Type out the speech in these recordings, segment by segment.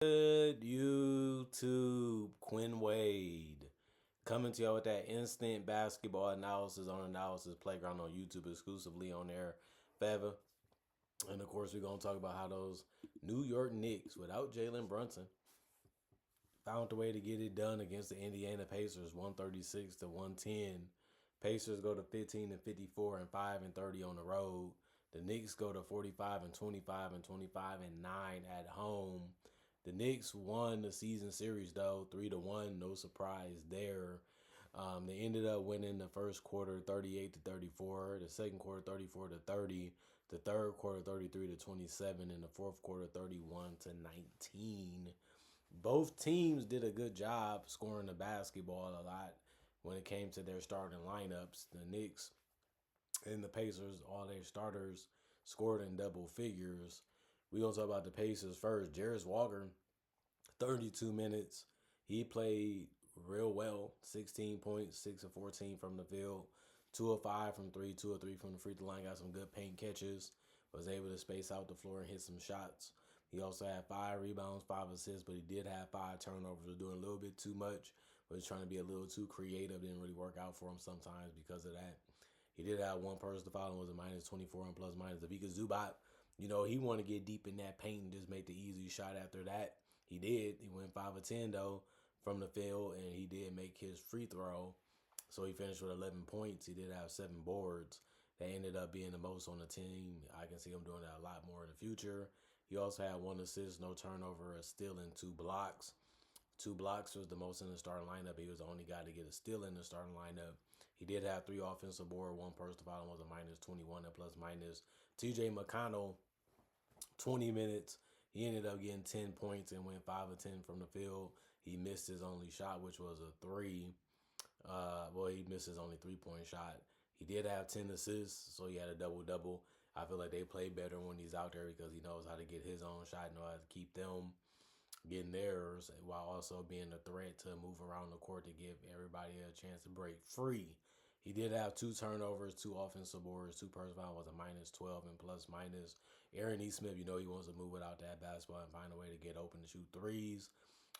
Good YouTube, Quinn Wade coming to you with that instant basketball analysis on Analysis Playground on YouTube, exclusively on there forever. And of course, we're going to talk about how those New York Knicks, without Jalen Brunson, found a way to get it done against the Indiana Pacers, 136 to 110. Pacers go to 15 and 54 and 5 and 30 on the road. The Knicks go to 45 and 25 and 25 and 9 at home. The Knicks won the season series though, 3-1. No surprise there. They ended up winning the first quarter 38 to 34, the second quarter 34 to 30, the third quarter 33 to 27, and the fourth quarter 31 to 19. Both teams did a good job scoring the basketball a lot when it came to their starting lineups. The Knicks and the Pacers, all their starters scored in double figures. We're going to talk about the Pacers first. Jarris Walker, 32 minutes. He played real well. 16 points, 6 of 14 from the field. 2 of 5 from 3, 2 of 3 from the free throw line. Got some good paint catches. Was able to space out the floor and hit some shots. He also had 5 rebounds, 5 assists, but he did have 5 turnovers. Was doing a little bit too much. Was trying to be a little too creative. Didn't really work out for him sometimes because of that. He did have one person foul and was a minus 24 and plus minus. If he could Zubac, he wanted to get deep in that paint and just make the easy shot after that. He did. He went 5 of 10, though, from the field, and he did make his free throw. So he finished with 11 points. He did have 7 boards. That ended up being the most on the team. I can see him doing that a lot more in the future. He also had 1 assist, no turnover, a steal, and 2 blocks. 2 blocks was the most in the starting lineup. He was the only guy to get a steal in the starting lineup. He did have 3 offensive boards. 1 personal foul was a minus 21 and plus minus. TJ McConnell, 20 minutes. He ended up getting 10 points and went 5 of 10 from the field. He missed his only shot, which was a 3. He missed his only 3-point shot. He did have 10 assists, so he had a double-double. I feel like they play better when he's out there because he knows how to get his own shot, know how to keep them getting theirs, while also being a threat to move around the court to give everybody a chance to break free. He did have 2 turnovers, 2 offensive boards, 2 personal fouls, was a minus 12 and plus minus. Aaron E. Smith, he wants to move without that basketball and find a way to get open to shoot threes.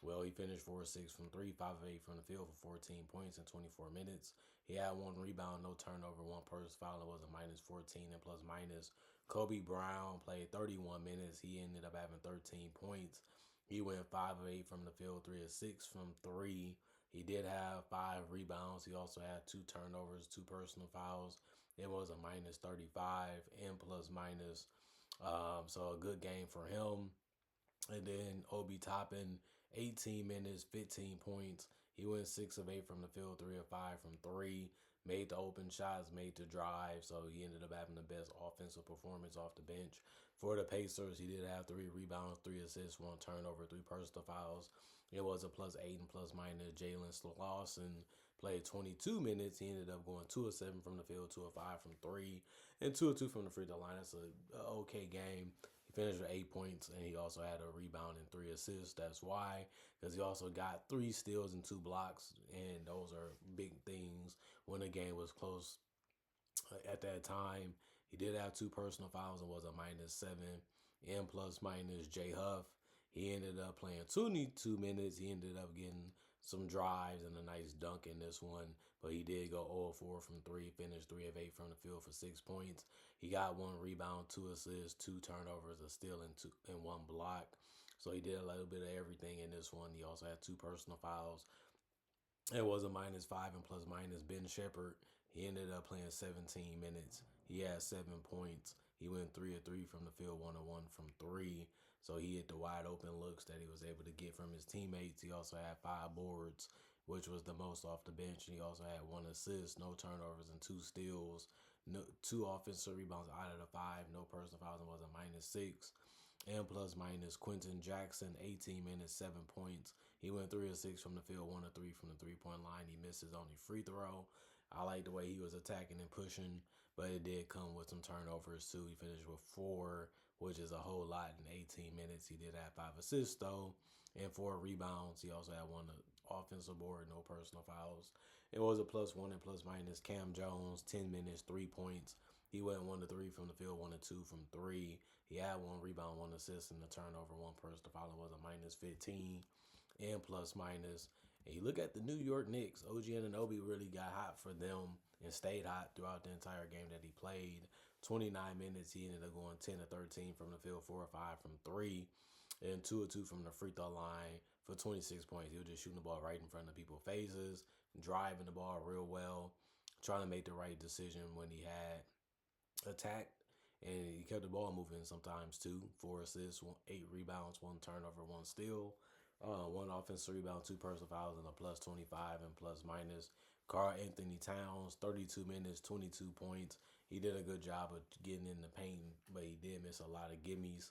Well, he finished 4 of 6 from 3, 5 of 8 from the field for 14 points in 24 minutes. He had 1 rebound, no turnover, 1 personal foul, was a minus 14 and plus minus. Kobe Brown played 31 minutes. He ended up having 13 points. He went 5 of 8 from the field, 3 of 6 from 3. He did have 5 rebounds. He also had 2 turnovers, 2 personal fouls. It was a minus 35 and plus minus. So a good game for him. And then Obi Toppin, 18 minutes, 15 points. He went 6 of 8 from the field, 3 of 5 from 3. Made the open shots, made the drive. So he ended up having the best offensive performance off the bench. For the Pacers, he did have 3 rebounds, 3 assists, 1 turnover, 3 personal fouls. It was a plus 8 and plus minus. Jalen Lawson played 22 minutes. He ended up going 2 of 7 from the field, 2 of 5 from 3, and 2 of 2 from the free throw line. That's an okay game. He finished with 8 points, and he also had a rebound and 3 assists. That's why, because he also got 3 steals and 2 blocks, and those are big things when the game was close at that time. He did have 2 personal fouls and was a minus 7 and plus minus. Jay Huff, he ended up playing 22 minutes. He ended up getting some drives and a nice dunk in this one, but he did go 0 of 4 from 3, finished 3 of 8 from the field for 6 points. He got 1 rebound, 2 assists, 2 turnovers, a steal, and 1 block. So he did a little bit of everything in this one. He also had 2 personal fouls. It was a minus 5 and plus minus. Ben Shepherd, he ended up playing 17 minutes. He had 7 points. He went 3 of 3 from the field, 1 of 1 from 3. So he hit the wide open looks that he was able to get from his teammates. He also had 5 boards, which was the most off the bench. He also had 1 assist, no turnovers, and 2 steals. 2 offensive rebounds out of the 5. No personal fouls, and was a minus 6. And plus minus. Quentin Jackson, 18 minutes, 7 points. He went 3 of 6 from the field, 1 of 3 from the 3-point line. He missed his only free throw. I like the way he was attacking and pushing, but it did come with some turnovers too. He finished with 4, which is a whole lot in 18 minutes. He did have 5 assists though, and 4 rebounds. He also had 1 offensive board, no personal fouls. It was a plus 1 and plus minus. Cam Jones, 10 minutes, 3 points. He went 1 to 3 from the field, 1 to 2 from three. He had one rebound, one assist, and a turnover. One person foul was a -15 and plus minus. And you look at the New York Knicks, OG Anunoby really got hot for them and stayed hot throughout the entire game that he played. 29 minutes, he ended up going 10 to 13 from the field, 4 or 5 from three, and 2 or 2 from the free throw line for 26 points. He was just shooting the ball right in front of people's faces, driving the ball real well, trying to make the right decision when he had attacked, and he kept the ball moving sometimes too. 4 assists, 8 rebounds, 1 turnover, 1 steal, 1 offensive rebound, 2 personal fouls, and a +25 and plus minus. Karl Anthony Towns, 32 minutes, 22 points. He did a good job of getting in the paint, but he did miss a lot of gimmies.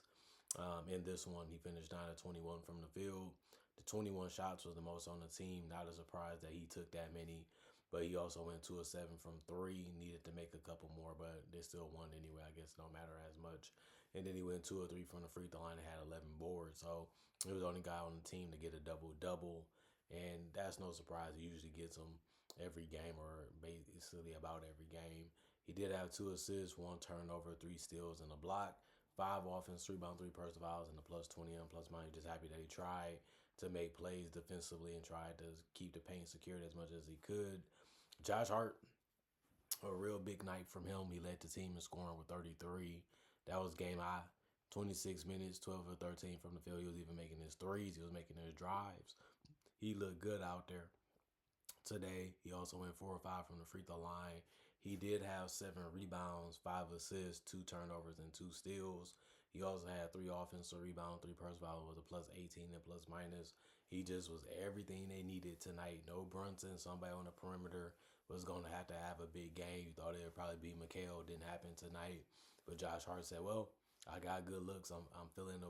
In this one, he finished 9 to 21 from the field. The 21 shots was the most on the team. Not a surprise that he took that many, but he also went 2 of 7 from three. Needed to make a couple more, but they still won anyway. I guess it don't matter as much. And then he went 2 or 3 from the free throw line and had 11 boards. So he was the only guy on the team to get a double double, and that's no surprise. He usually gets them every game, or basically about every game. He did have 2 assists, 1 turnover, 3 steals, and a block. 5 offense, 3 rebound, 3 personal fouls, and a +20 and plus minus. Just happy that he tried to make plays defensively and tried to keep the paint secured as much as he could. Josh Hart, a real big night from him. He led the team in scoring with 33. That was game high. 26 minutes, 12 or 13 from the field. He was even making his threes. He was making his drives. He looked good out there today. He also went 4 or 5 from the free throw line. He did have 7 rebounds, 5 assists, 2 turnovers, and 2 steals. He also had 3 offensive rebounds, 3 personal fouls, was a +18 and plus minus. He just was everything they needed tonight. No Brunson, somebody on the perimeter was going to have a big game. You thought it would probably be Mikal. Didn't happen tonight. But Josh Hart said, well, I got good looks. I'm feeling the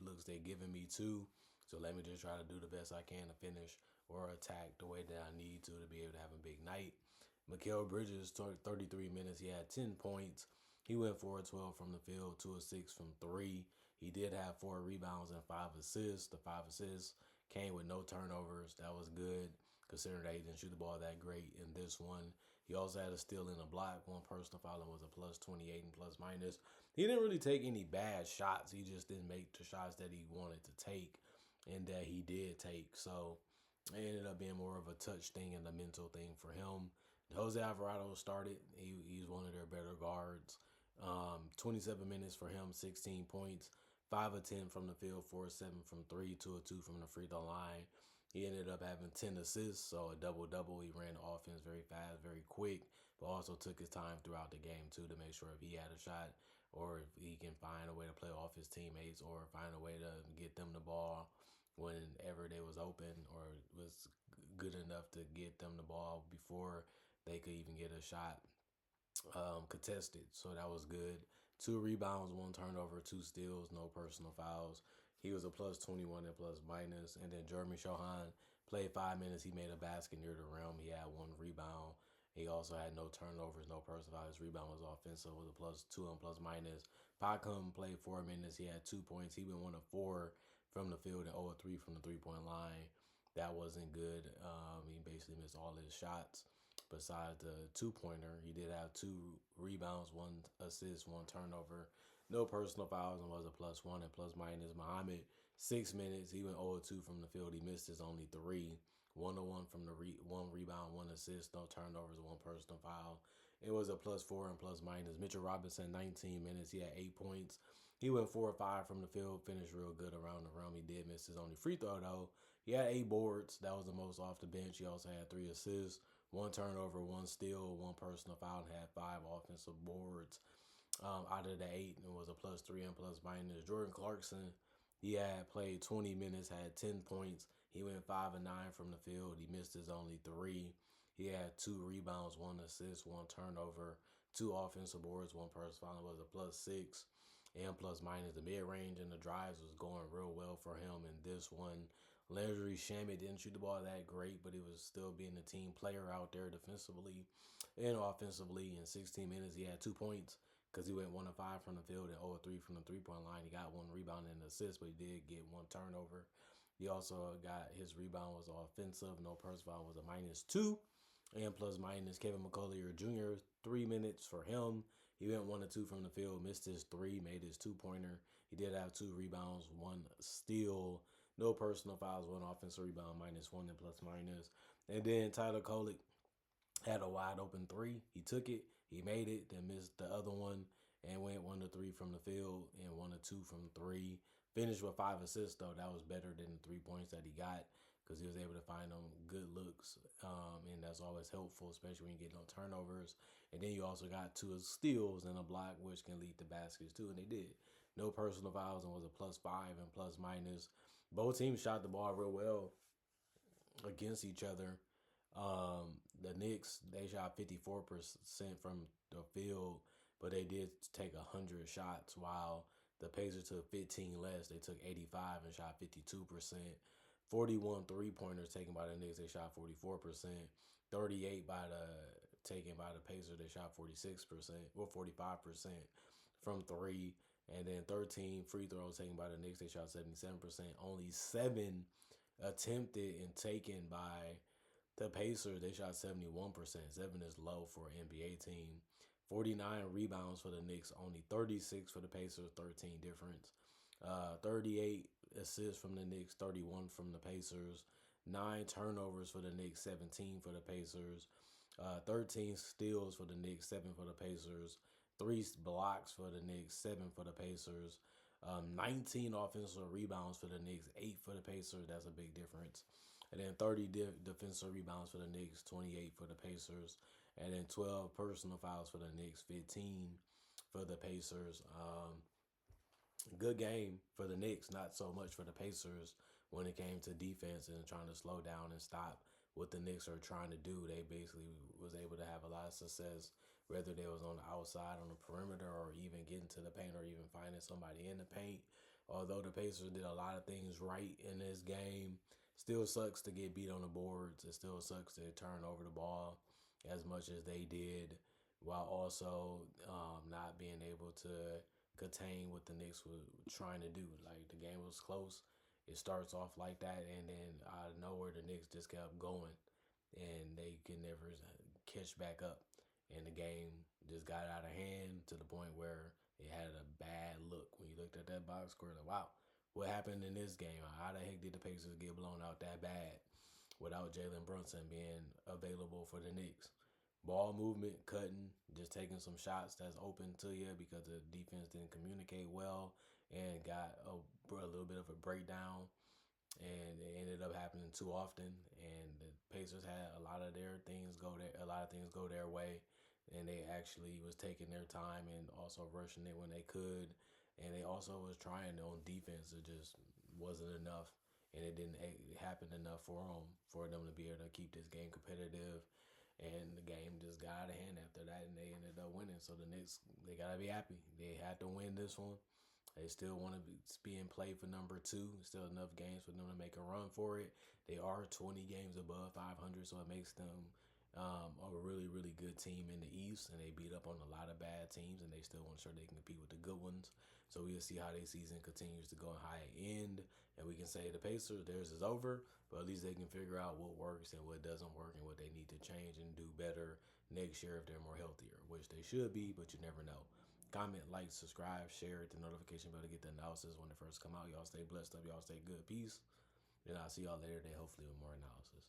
looks they're giving me too. So let me just try to do the best I can to finish or attack the way that I need to be able to have a big night. Mikal Bridges, 33 minutes. He had 10 points. He went 4 of 12 from the field, 2 of 6 from three. He did have 4 rebounds and 5 assists. The 5 assists came with no turnovers. That was good, considering that he didn't shoot the ball that great in this one. He also had a steal and a block. 1 personal foul was a +28 and plus minus. He didn't really take any bad shots. He just didn't make the shots that he wanted to take and that he did take. So it ended up being more of a touch thing and a mental thing for him. Jose Alvarado started. He's one of their better guards. 27 minutes for him, 16 points, 5 of 10 from the field, 4 of 7 from three, 2 of 2 from the free throw line. He ended up having 10 assists, so a double-double. He ran the offense very fast, very quick, but also took his time throughout the game, too, to make sure if he had a shot or if he can find a way to play off his teammates or find a way to get them the ball whenever they was open or was good enough to get them the ball before they could even get a shot contested. So that was good. 2 rebounds, 1 turnover, 2 steals, no personal fouls. He was a +21 and plus minus. And then Jeremy Shohan played 5 minutes. He made a basket near the rim. He had 1 rebound. He also had no turnovers, no personal fouls. His rebound was offensive, was a +2 and plus minus. Pacum played 4 minutes. He had 2 points. He went 1 of 4 from the field and 0 of 3 from the 3-point line. That wasn't good. He basically missed all his shots besides the 2-pointer. He did have 2 rebounds, 1 assist, 1 turnover, no personal fouls, and was a +1 and plus minus. Muhammad, 6 minutes. He went 0 of 2 from the field. He missed his only three. 1 of 1 from the 1 rebound, 1 assist, no turnovers, 1 personal foul. It was a +4 and plus minus. Mitchell Robinson, 19 minutes. He had 8 points. He went 4 or 5 from the field, finished real good around the rim. He did miss his only free throw, though. He had 8 boards. That was the most off the bench. He also had 3 assists, 1 turnover, 1 steal, 1 personal foul, and had 5 offensive boards out of the 8. It was a +3 and plus minus. Jordan Clarkson, he had played 20 minutes, had 10 points. He went 5 of 9 from the field. He missed his only three. He had 2 rebounds, 1 assist, 1 turnover, 2 offensive boards, 1 personal foul. It was a +6 and plus minus. The mid range and the drives was going real well for him in this one. Landry Shamet didn't shoot the ball that great, but he was still being a team player out there defensively and offensively. In 16 minutes, he had 2 points because he went 1 of 5 from the field and 0 of 3 from the 3-point line. He got 1 rebound and an assist, but he did get 1 turnover. He also got his rebound was offensive. No personal foul was a -2 and plus minus. Kevin McCullough Jr., 3 minutes for him. He went 1 or 2 from the field, missed his three, made his 2 pointer. He did have 2 rebounds, 1 steal, no personal fouls, 1 offensive rebound, -1 and plus minus. And then Tyler Kolek had a wide open three. He took it, he made it, then missed the other one, and went 1 or 3 from the field and 1 or 2 from three. Finished with 5 assists though. That was better than the 3 points that he got because he was able to find them good looks, and that's always helpful, especially when you get no turnovers. And then you also got 2 steals and a block, which can lead to baskets too, and they did. No personal fouls and was a +5 and plus minus. Both teams shot the ball real well against each other. The Knicks, they shot 54% from the field, but they did take 100 shots, while the Pacers took 15 less. They took 85 and shot 52%. 41 3 pointers taken by the Knicks, they shot 44%. 38 by the taken by the Pacers, they shot 46%, or 45% from three. And then 13 free throws taken by the Knicks, they shot 77%. Only 7 attempted and taken by the Pacers, they shot 71%. 7 is low for an NBA team. 49 rebounds for the Knicks, only 36 for the Pacers, 13 difference. 38 assists from the Knicks, 31 from the Pacers. 9 turnovers for the Knicks, 17 for the Pacers. 13 steals for the Knicks, 7 for the Pacers. 3 blocks for the Knicks, 7 for the Pacers. 19 offensive rebounds for the Knicks, 8 for the Pacers. That's a big difference. And then 30 defensive rebounds for the Knicks, 28 for the Pacers. And then 12 personal fouls for the Knicks, 15 for the Pacers. Good game for the Knicks, not so much for the Pacers when it came to defense and trying to slow down and stop what the Knicks are trying to do. They basically was able to have a lot of success, whether they was on the outside, on the perimeter, or even getting to the paint, or even finding somebody in the paint. Although the Pacers did a lot of things right in this game, still sucks to get beat on the boards. It still sucks to turn over the ball as much as they did, while also not being able to contain what the Knicks were trying to do. Like, the game was close. It starts off like that, and then out of nowhere, the Knicks just kept going, and they could never catch back up. And the game just got out of hand to the point where it had a bad look. When you looked at that box score, like, wow, what happened in this game? How the heck did the Pacers get blown out that bad without Jalen Brunson being available for the Knicks? Ball movement, cutting, just taking some shots that's open to you because the defense didn't communicate well and got a little bit of a breakdown, and it ended up happening too often. And the Pacers had a lot of things go their way, and they actually was taking their time and also rushing it when they could, and they also was trying on defense. It just wasn't enough, and it didn't happen enough for them to be able to keep this game competitive. And the game just got out of hand after that, and they ended up winning. So the Knicks, they gotta be happy. They had to win this one. They still want to be in play for number 2. Still enough games for them to make a run for it. They are 20 games above 500, so it makes them a really, really good team in the East. And they beat up on a lot of bad teams, and they still want to sure they can compete with the good ones. So we'll see how their season continues to go high end. And we can say the Pacers, theirs is over, but at least they can figure out what works and what doesn't work and what they need to change and do better next year if they're more healthier, which they should be, but you never know. Comment, like, subscribe, share it, the notification bell to get the analysis when it first come out. Y'all stay blessed up. Y'all stay good. Peace. And I'll see y'all later today, hopefully with more analysis.